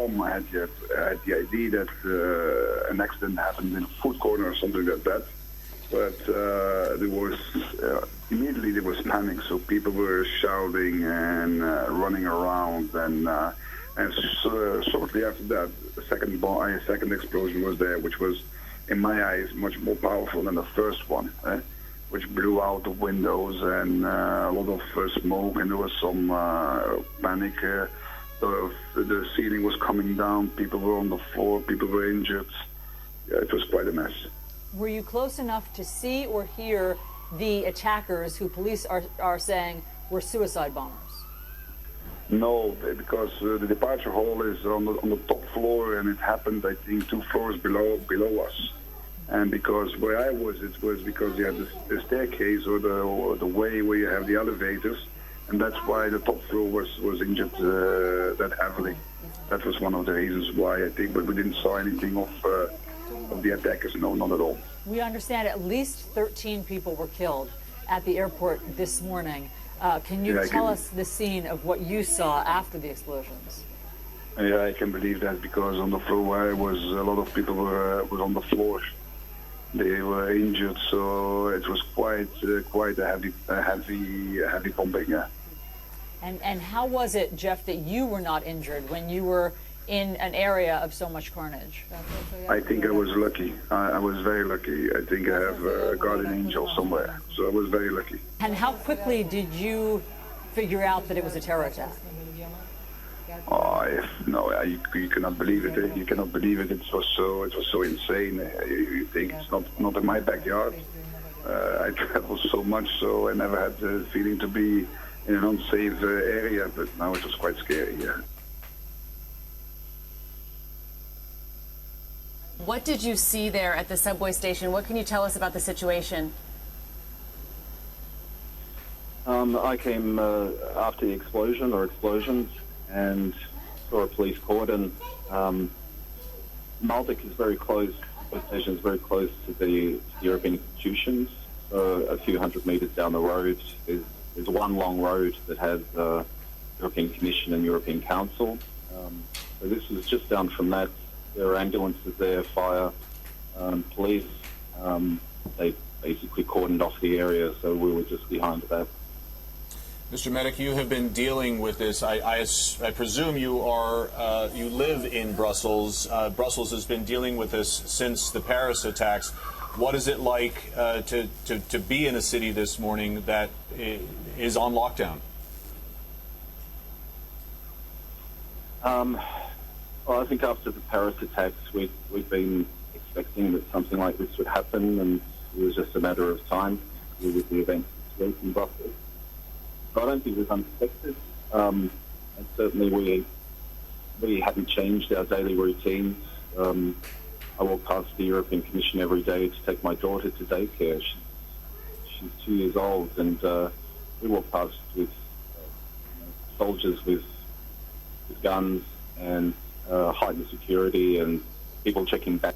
bomb. I had the idea that an accident happened in a food corner or something like that. But there was immediately there was panic, so people were shouting and running around, and shortly after that, a second explosion was there, which was, in my eyes, much more powerful than the first one, which blew out the windows and a lot of smoke, and there was some panic. The ceiling was coming down, people were on the floor, people were injured. Yeah, it was quite a mess. Were you close enough to see or hear the attackers, who police are saying were suicide bombers? No, because the departure hall is on the top floor, and it happened, I think, 2 floors below us. And because where I was, it was because you had the staircase or the way where you have the elevators, and that's why the top floor was injured that heavily. That was one of the reasons why, I think, but we didn't saw anything of the attackers. No, not at all. We understand at least 13 people were killed at the airport this morning. Can you tell us the scene of what you saw after the explosions? Yeah, I can believe that, because on the floor where I was, a lot of people were on the floor. They were injured, so it was quite a heavy pumping. Yeah. And how was it, Jeff, that you were not injured when you were in an area of so much carnage? I think I was lucky. I was very lucky. I think I have a guardian angel somewhere, so I was very lucky. And how quickly did you figure out that it was a terror attack? You cannot believe it. You cannot believe it. It was so insane. You think it's not in my backyard. I travel so much, so I never had the feeling to be in an unsafe area. But now it was quite scary. Yeah. What did you see there at the subway station? What can you tell us about the situation? I came after the explosion or explosions and saw a police cordon. Malbec is very close, the station is very close to the European institutions. So a few hundred metres down the road is one long road that has European Commission and European Council. So this was just down from that. There are ambulances there, fire, police. They basically cordoned off the area, so we were just behind that. Mr. Medic, you have been dealing with this. I presume you live in Brussels. Brussels has been dealing with this since the Paris attacks. What is it like to be in a city this morning that is on lockdown? Well, I think after the Paris attacks, we've been expecting that something like this would happen, and it was just a matter of time with the events this week in Brussels. So I don't think it was unexpected, and certainly we haven't changed our daily routines. I walk past the European Commission every day to take my daughter to daycare. She's 2 years old, and we walk past with soldiers with guns and heightened security and people checking back